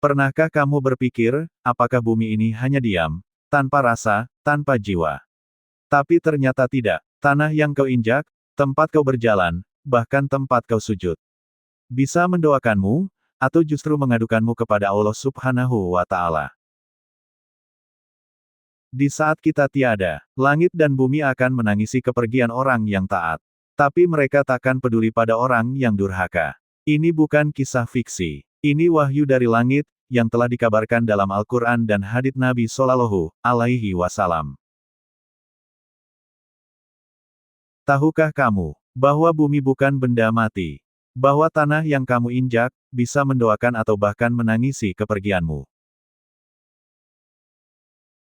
Pernahkah kamu berpikir, apakah bumi ini hanya diam, tanpa rasa, tanpa jiwa? Tapi ternyata tidak. Tanah yang kau injak, tempat kau berjalan, bahkan tempat kau sujud. Bisa mendoakanmu, atau justru mengadukanmu kepada Allah Subhanahu wa Ta'ala. Di saat kita tiada, langit dan bumi akan menangisi kepergian orang yang taat. Tapi mereka takkan peduli pada orang yang durhaka. Ini bukan kisah fiksi. Ini wahyu dari langit, yang telah dikabarkan dalam Al-Quran dan hadits Nabi Shallallahu Alaihi Wasallam. Tahukah kamu, bahwa bumi bukan benda mati? Bahwa tanah yang kamu injak, bisa mendoakan atau bahkan menangisi kepergianmu.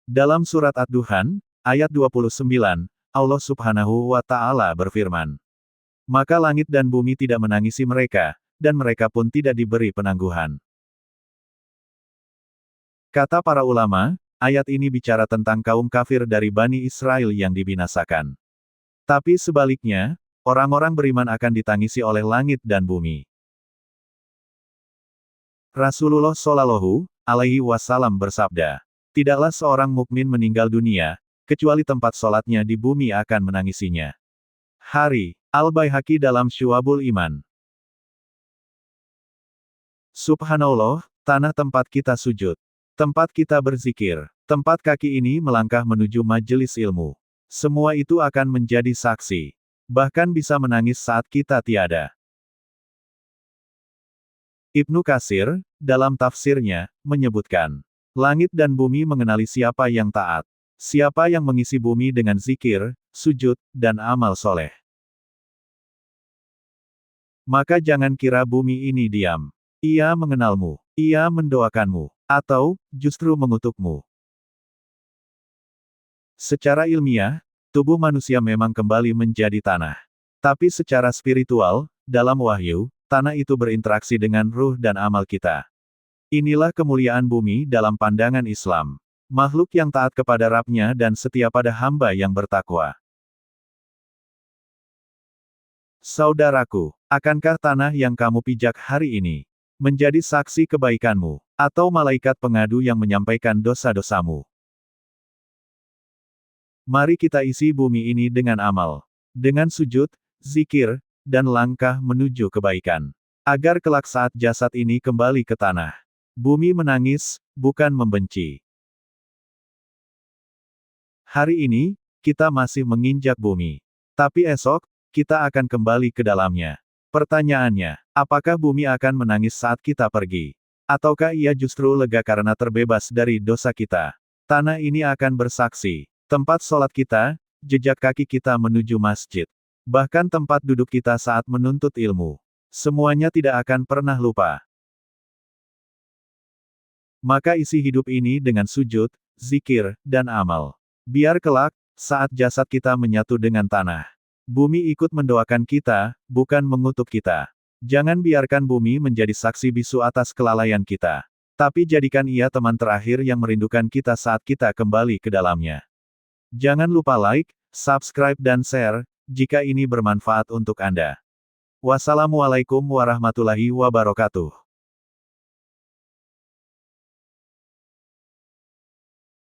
Dalam surat Ad-Duhan, ayat 29, Allah Subhanahu wa Ta'ala berfirman, "Maka langit dan bumi tidak menangisi mereka, dan mereka pun tidak diberi penangguhan." Kata para ulama, ayat ini bicara tentang kaum kafir dari Bani Israel yang dibinasakan. Tapi sebaliknya, orang-orang beriman akan ditangisi oleh langit dan bumi. Rasulullah Shallallahu Alaihi Wasallam bersabda, "Tidaklah seorang mukmin meninggal dunia, kecuali tempat sholatnya di bumi akan menangisinya." Hari Al-Baihaqi dalam Syu'abul Iman. Subhanallah, tanah tempat kita sujud. Tempat kita berzikir. Tempat kaki ini melangkah menuju majelis ilmu. Semua itu akan menjadi saksi. Bahkan bisa menangis saat kita tiada. Ibnu Katsir, dalam tafsirnya, menyebutkan, langit dan bumi mengenali siapa yang taat. Siapa yang mengisi bumi dengan zikir, sujud, dan amal soleh. Maka jangan kira bumi ini diam. Ia mengenalmu. Ia mendoakanmu. Atau, justru mengutukmu. Secara ilmiah, tubuh manusia memang kembali menjadi tanah. Tapi secara spiritual, dalam wahyu, tanah itu berinteraksi dengan ruh dan amal kita. Inilah kemuliaan bumi dalam pandangan Islam. Makhluk yang taat kepada Rabb-nya dan setia pada hamba yang bertakwa. Saudaraku, akankah tanah yang kamu pijak hari ini menjadi saksi kebaikanmu, atau malaikat pengadu yang menyampaikan dosa-dosamu? Mari kita isi bumi ini dengan amal, dengan sujud, zikir, dan langkah menuju kebaikan. Agar kelak saat jasad ini kembali ke tanah, bumi menangis, bukan membenci. Hari ini, kita masih menginjak bumi. Tapi esok, kita akan kembali ke dalamnya. Pertanyaannya, apakah bumi akan menangis saat kita pergi? Ataukah ia justru lega karena terbebas dari dosa kita? Tanah ini akan bersaksi. Tempat sholat kita, jejak kaki kita menuju masjid. Bahkan tempat duduk kita saat menuntut ilmu. Semuanya tidak akan pernah lupa. Maka isi hidup ini dengan sujud, zikir, dan amal. Biar kelak, saat jasad kita menyatu dengan tanah, bumi ikut mendoakan kita, bukan mengutuk kita. Jangan biarkan bumi menjadi saksi bisu atas kelalaian kita. Tapi jadikan ia teman terakhir yang merindukan kita saat kita kembali ke dalamnya. Jangan lupa like, subscribe dan share, jika ini bermanfaat untuk Anda. Wassalamualaikum warahmatullahi wabarakatuh.